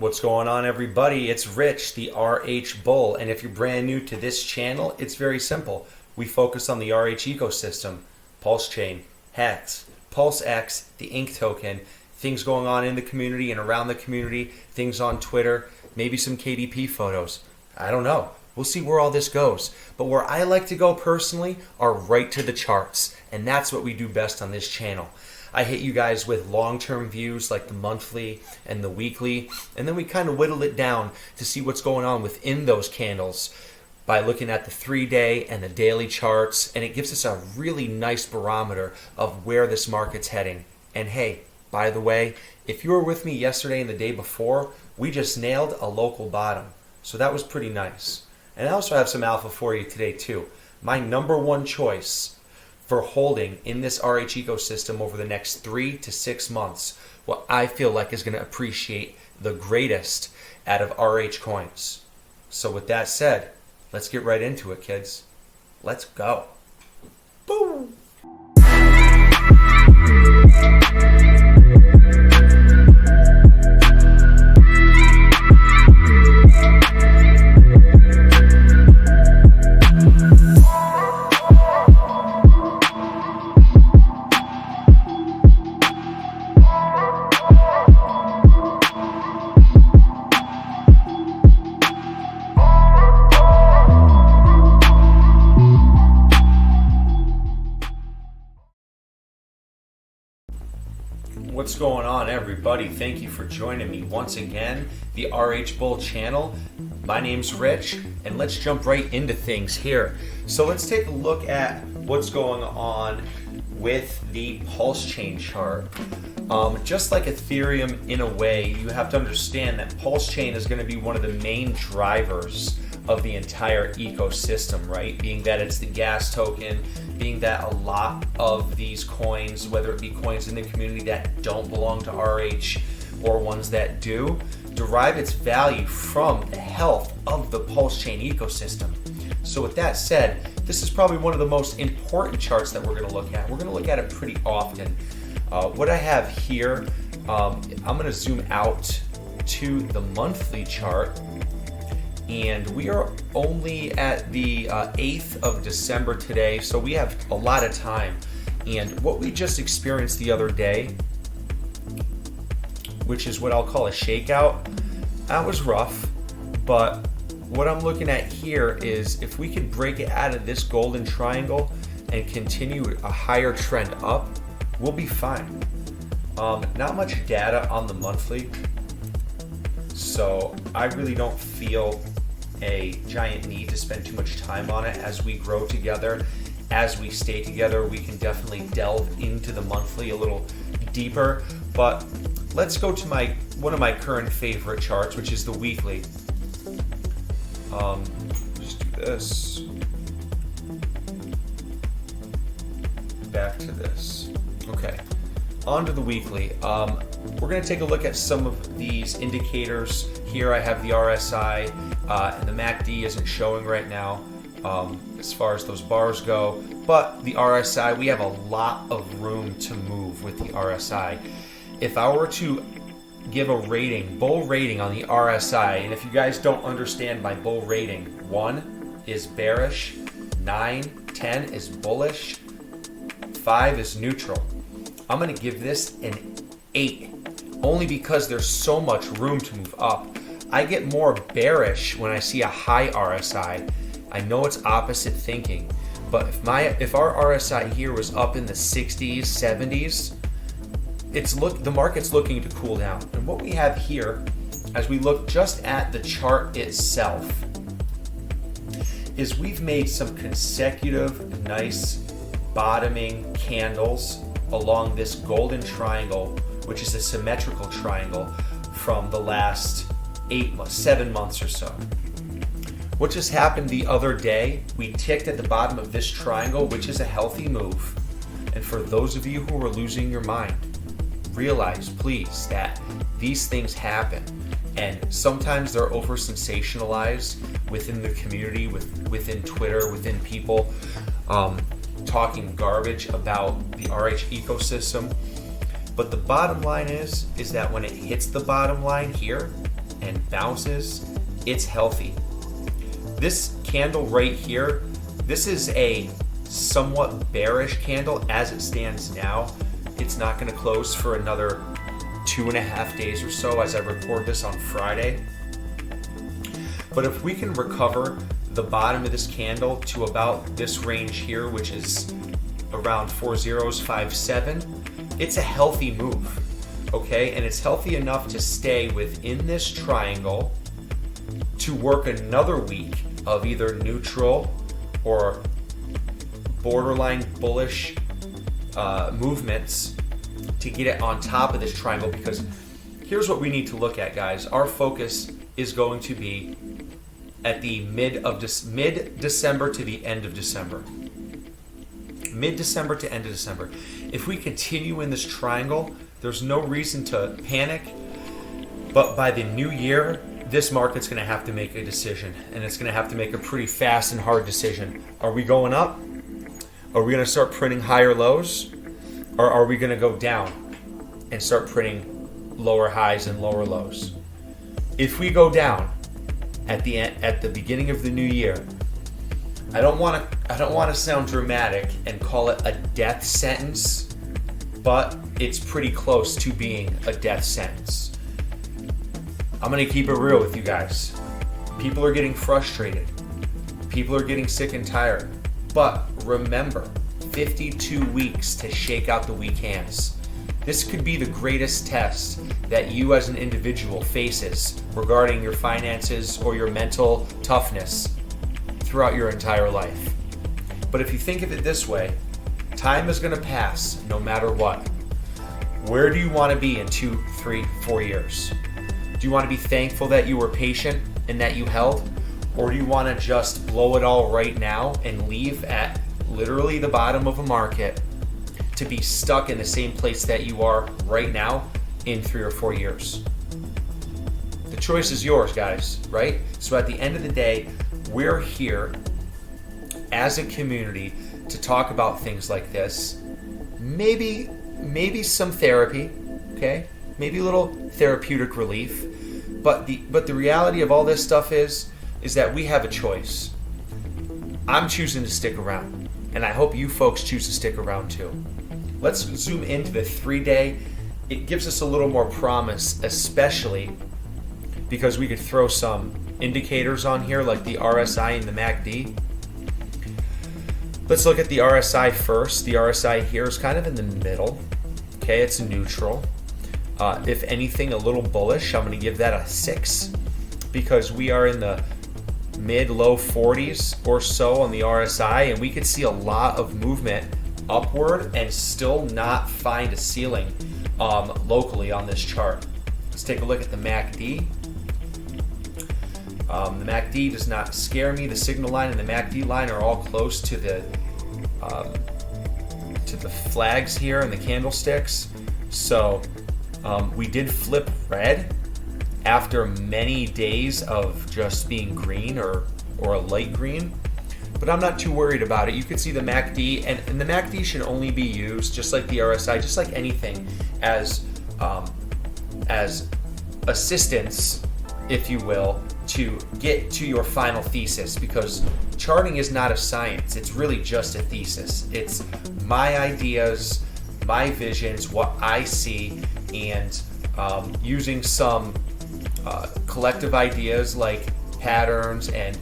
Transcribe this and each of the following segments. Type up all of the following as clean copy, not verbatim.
What's going on, everybody? It's Rich, the RH Bull, and if you're brand new to this channel, it's very simple. We focus on the RH ecosystem, Pulse Chain, Hex, Pulse X, the Ink token, things going on in the community and around the community, things on Twitter, maybe some KDP photos. I don't know. We'll see where all this goes. But where I like to go personally are right to the charts, and that's what we do best on this channel. I hit you guys with long-term views like the monthly and the weekly, and then we kind of whittle it down to see what's going on within those candles by looking at the 3-day and the daily charts, and it gives us a really nice barometer of where this market's heading. And hey, by the way, if you were with me yesterday and the day before, we just nailed a local bottom. So that was pretty nice. And I also have some alpha for you today too. My number one choice for holding in this RH ecosystem over the next 3 to 6 months, what I feel like is going to appreciate the greatest out of RH coins. So with that said, let's get right into it, kids. Let's go. Boom. What's going on, everybody? Thank you for joining me once again, the RH Bull channel. My name's Rich, and let's jump right into things here. So let's take a look at what's going on with the Pulse Chain chart. Just like Ethereum, in a way, you have to understand that Pulse Chain is going to be one of the main drivers of the entire ecosystem, right? Being that it's the gas token, being that a lot of these coins, whether it be coins in the community that don't belong to RH or ones that do, derive its value from the health of the Pulse Chain ecosystem. So with that said, this is probably one of the most important charts that we're going to look at. We're going to look at it pretty often. What I have here, I'm going to zoom out to the monthly chart. And we are only at the 8th of December today, so we have a lot of time. And what we just experienced the other day, which is what I'll call a shakeout, that was rough. But what I'm looking at here is if we could break it out of this golden triangle and continue a higher trend up, we'll be fine. Not much data on the monthly, so I really don't feel a giant need to spend too much time on it. As we grow together, as we stay together, we can definitely delve into the monthly a little deeper. But let's go to one of my current favorite charts, which is the weekly. Just do this. Back to this. Okay, on to the weekly. We're going to take a look at some of these indicators. Here I have the RSI, and the MACD isn't showing right now as far as those bars go, but the RSI, we have a lot of room to move with the RSI. If I were to give a rating, bull rating on the RSI, and if you guys don't understand my bull rating, 1 is bearish, 9, 10 is bullish, 5 is neutral. I'm going to give this an 8, only because there's so much room to move up. I get more bearish when I see a high RSI. I know it's opposite thinking, but if our RSI here was up in the 60s, 70s, the market's looking to cool down. And what we have here, as we look just at the chart itself, is we've made some consecutive nice bottoming candles along this golden triangle, which is a symmetrical triangle from the last 7 months or so. What just happened the other day, we ticked at the bottom of this triangle, which is a healthy move. And for those of you who are losing your mind, realize please that these things happen, and sometimes they're over sensationalized within the community, within Twitter, within people talking garbage about the RH ecosystem. But the bottom line is that when it hits the bottom line here, and bounces, it's healthy. This candle right here, this is a somewhat bearish candle as it stands now. It's not going to close for another 2.5 days or so as I record this on Friday. But if we can recover the bottom of this candle to about this range here, which is around 4057, it's a healthy move, okay? And it's healthy enough to stay within this triangle to work another week of either neutral or borderline bullish movements to get it on top of this triangle. Because here's what we need to look at, guys. Our focus is going to be at the mid-December to the end of December. Mid-December to end of December. If we continue in this triangle, there's no reason to panic. But by the new year, this market's going to have to make a decision, and it's going to have to make a pretty fast and hard decision. Are we going up? Are we going to start printing higher lows? Or are we going to go down and start printing lower highs and lower lows? If we go down at the beginning of the new year, I don't want to sound dramatic and call it a death sentence, but it's pretty close to being a death sentence. I'm going to keep it real with you guys. People are getting frustrated. People are getting sick and tired. But remember, 52 weeks to shake out the weak hands. This could be the greatest test that you as an individual faces regarding your finances or your mental toughness throughout your entire life. But if you think of it this way, time is going to pass no matter what. Where do you want to be in 2, 3, 4 years? Do you want to be thankful that you were patient and that you held? Or do you want to just blow it all right now and leave at literally the bottom of a market to be stuck in the same place that you are right now in 3 or 4 years? The choice is yours, guys, right? So at the end of the day, we're here as a community to talk about things like this. Maybe some therapy, okay? Maybe a little therapeutic relief. But the reality of all this stuff is that we have a choice. I'm choosing to stick around, and I hope you folks choose to stick around too. Let's zoom into the 3-day. It gives us a little more promise, especially because we could throw some indicators on here like the RSI and the MACD. Let's look at the RSI first. The RSI here is kind of in the middle. Okay, it's neutral. If anything, a little bullish. I'm going to give that a 6 because we are in the mid-low 40s or so on the RSI, and we could see a lot of movement upward and still not find a ceiling locally on this chart. Let's take a look at the MACD. The MACD does not scare me. The signal line and the MACD line are all close to the flags here and the candlesticks. So we did flip red after many days of just being green or a light green, but I'm not too worried about it. You can see the MACD, and the MACD should only be used, just like the RSI, just like anything, as assistance, if you will, to get to your final thesis, because charting is not a science. It's really just a thesis. It's my ideas, my visions, what I see, and using some collective ideas like patterns and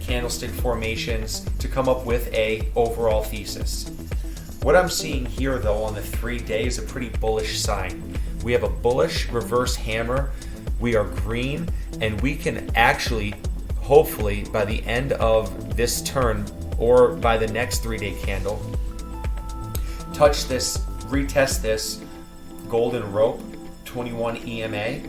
candlestick formations to come up with a overall thesis. What I'm seeing here though on the 3-day is a pretty bullish sign. We have a bullish reverse hammer. We are green, and we can actually, hopefully by the end of this turn or by the next 3-day candle, touch this, retest this golden rope 21 EMA.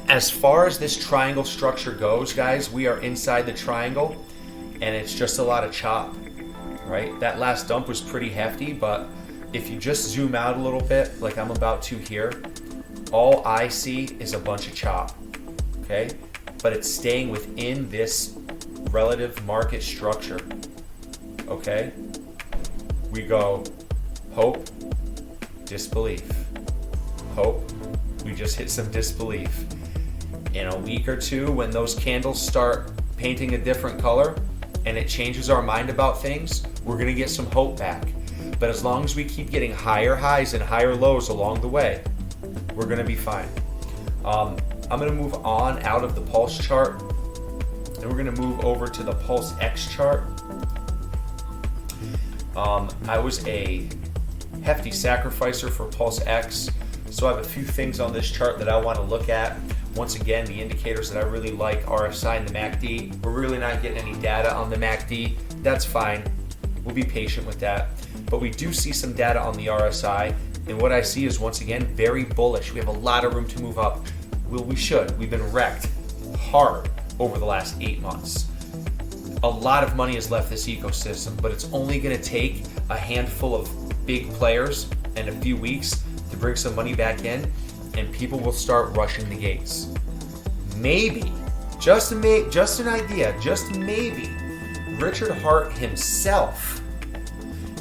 As far as this triangle structure goes, guys, we are inside the triangle, and it's just a lot of chop, right? That last dump was pretty hefty, but if you just zoom out a little bit, like I'm about to here, all I see is a bunch of chop, okay? But it's staying within this relative market structure, okay? We go hope, disbelief, hope, we just hit some disbelief. In a week or two, when those candles start painting a different color and it changes our mind about things, we're going to get some hope back. But as long as we keep getting higher highs and higher lows along the way, we're going to be fine. I'm going to move on out of the pulse chart, and we're going to move over to the pulse X chart. I was a hefty sacrificer for pulse X, so I have a few things on this chart that I want to look at. Once again, the indicators that I really like, RSI and the MACD. We're really not getting any data on the MACD. That's fine. We'll be patient with that. But we do see some data on the RSI, and what I see is, once again, very bullish. We have a lot of room to move up. Well, we should. We've been wrecked hard over the last 8 months. A lot of money has left this ecosystem, but it's only going to take a handful of big players and a few weeks to bring some money back in, and people will start rushing the gates. Maybe, just an idea, just maybe, Richard Hart himself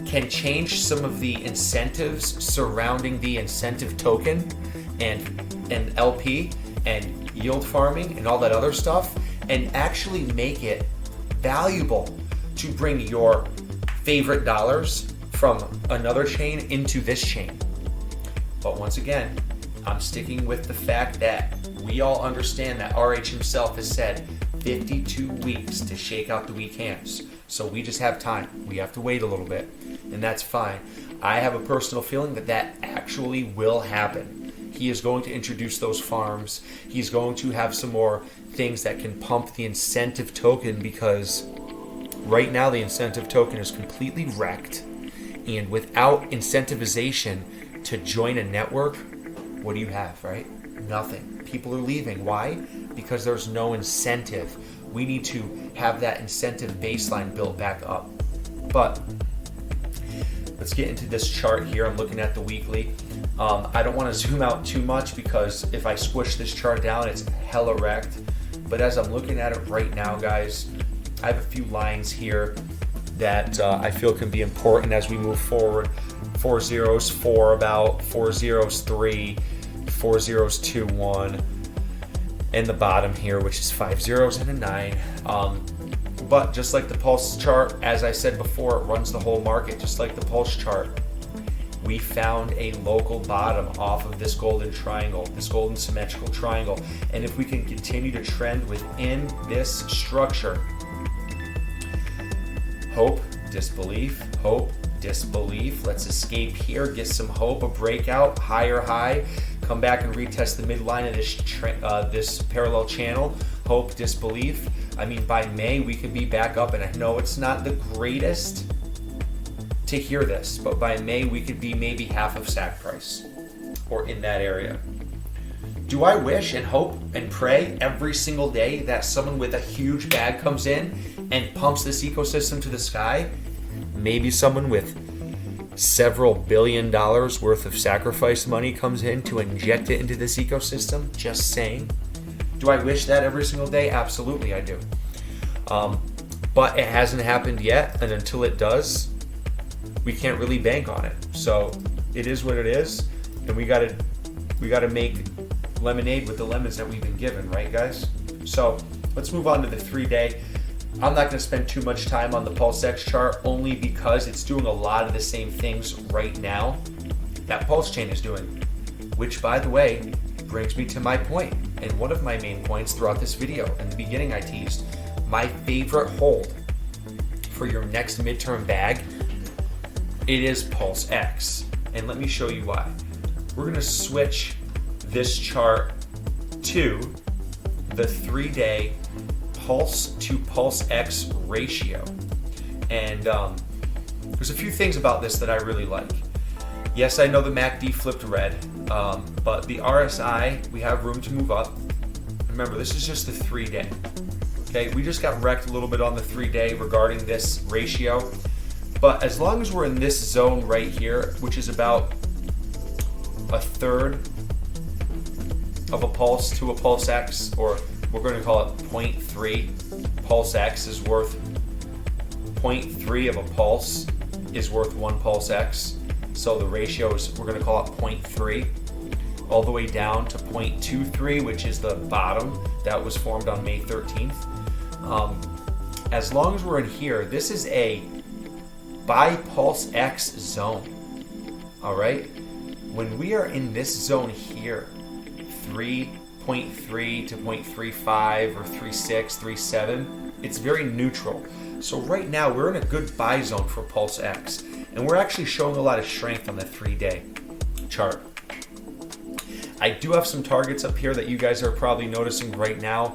can change some of the incentives surrounding the incentive token and LP and yield farming and all that other stuff, and actually make it valuable to bring your favorite dollars from another chain into this chain. But once again, I'm sticking with the fact that we all understand that RH himself has said 52 weeks to shake out the weak hands. So we just have time. We have to wait a little bit, and that's fine. I have a personal feeling that that actually will happen. He is going to introduce those farms. He's going to have some more things that can pump the incentive token, because right now the incentive token is completely wrecked. And without incentivization to join a network, what do you have, right? Nothing. People are leaving. Why? Because there's no incentive. We need to have that incentive baseline built back up. But let's get into this chart here. I'm looking at the weekly. I don't want to zoom out too much, because if I squish this chart down, it's hella wrecked. But as I'm looking at it right now, guys, I have a few lines here that I feel can be important as we move forward. 4 zeros 4 about, 4 zeros 3, 4 zeros 2 1, and the bottom here, which is 5 zeros and a 9. But just like the pulse chart, as I said before, it runs the whole market. Just like the pulse chart, we found a local bottom off of this golden triangle, this golden symmetrical triangle. And if we can continue to trend within this structure, hope, disbelief, hope, disbelief. Let's escape here, get some hope, a breakout, higher high, come back and retest the midline of this parallel channel, hope, disbelief. I mean, by May, we could be back up, and I know it's not the greatest to hear this, but by May, we could be maybe half of SAC price, or in that area. Do I wish and hope and pray every single day that someone with a huge bag comes in and pumps this ecosystem to the sky? Maybe someone with several $1 billion worth of sacrifice money comes in to inject it into this ecosystem? Just saying. Do I wish that every single day? Absolutely, I do. But it hasn't happened yet, and until it does, we can't really bank on it. So it is what it is, and we gotta make lemonade with the lemons that we've been given, right, guys? So let's move on to the 3-day. I'm not going to spend too much time on the Pulse X chart, only because it's doing a lot of the same things right now that Pulse Chain is doing, which, by the way, brings me to my point, and one of my main points throughout this video. In the beginning, I teased my favorite hold for your next midterm bag. It is Pulse X, and let me show you why. We're going to switch this chart to the 3-day Pulse to Pulse X ratio, and there's a few things about this that I really like. Yes, I know the MACD flipped red, but the RSI, we have room to move up. Remember, this is just the 3-day. Okay, we just got wrecked a little bit on the 3-day regarding this ratio, but as long as we're in this zone right here, which is about a third of a pulse to a Pulse X, or we're going to call it 0.3. Pulse X is worth 0.3 of a pulse is worth 1 Pulse X. So the ratio is, we're going to call it 0.3. all the way down to 0.23, which is the bottom that was formed on May 13th. As long as we're in here, this is a buy pulse X zone. All right. When we are in this zone here, 3.3 to 0.35 or 3.6, 3.7, it's very neutral. So right now we're in a good buy zone for pulse X, and we're actually showing a lot of strength on the 3-day chart. I do have some targets up here that you guys are probably noticing right now.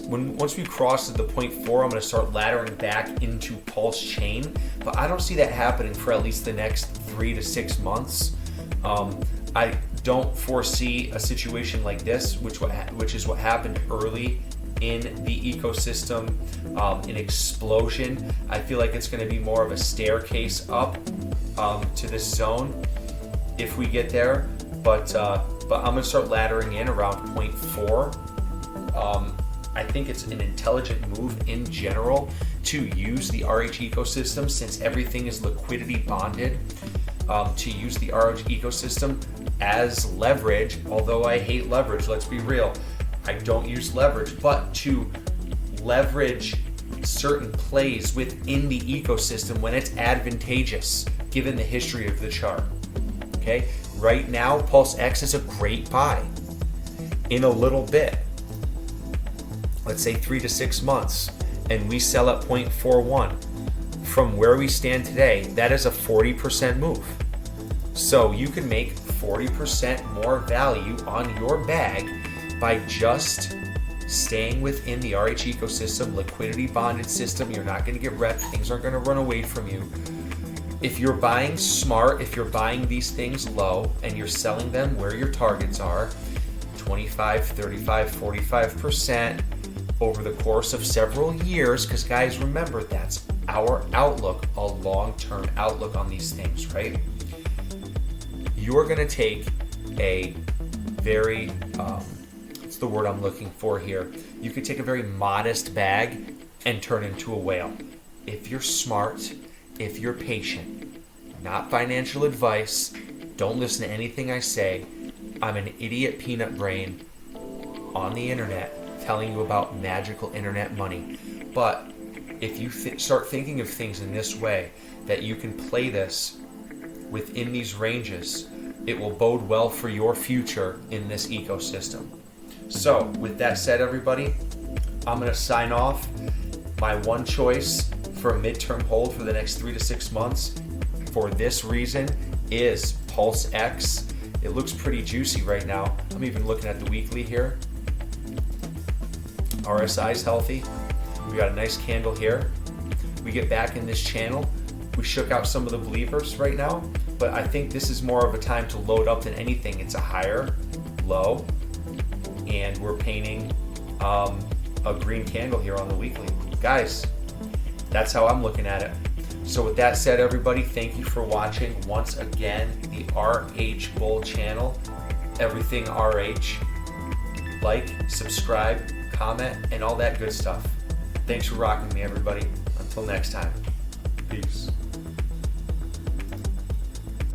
Once we cross to the 0.4, I'm going to start laddering back into pulse chain, but I don't see that happening for at least the next 3 to 6 months. I don't foresee a situation like this, which is what happened early in the ecosystem, an explosion. I feel like it's going to be more of a staircase up to this zone if we get there, but I'm going to start laddering in around 0.4. I think it's an intelligent move in general to use the RH ecosystem, since everything is liquidity bonded, to use the RH ecosystem as leverage. Although I hate leverage, let's be real, I don't use leverage, but to leverage certain plays within the ecosystem when it's advantageous, given the history of the chart. Okay, right now Pulse X is a great buy. In a little bit, let's say 3 to 6 months, and we sell at 0.41, from where we stand today, that is a 40% move. So you can make 40% more value on your bag by just staying within the RH ecosystem, liquidity bonded system. You're not going to get wrecked. Things aren't going to run away from you. If you're buying smart, if you're buying these things low and you're selling them where your targets are, 25, 35, 45% over the course of several years, because guys, remember, that's our outlook, a long-term outlook on these things, right? You're going to take a very, what's the word I'm looking for here? You could take a very modest bag and turn into a whale. If you're smart, if you're patient. Not financial advice. Don't listen to anything I say. I'm an idiot peanut brain on the internet telling you about magical internet money. But if you start thinking of things in this way, that you can play this within these ranges, it will bode well for your future in this ecosystem. So with that said, everybody, I'm going to sign off. My one choice for a midterm hold for the next 3 to 6 months for this reason is Pulse X. It looks pretty juicy right now. I'm even looking at the weekly here. RSI is healthy. We got a nice candle here. We get back in this channel. We shook out some of the believers right now, but I think this is more of a time to load up than anything. It's a higher low, and we're painting a green candle here on the weekly. Guys, that's how I'm looking at it. So with that said, everybody, thank you for watching once again the RH Bull channel. Everything RH. Like, subscribe, comment, and all that good stuff. Thanks for rocking me, everybody. Until next time. Peace.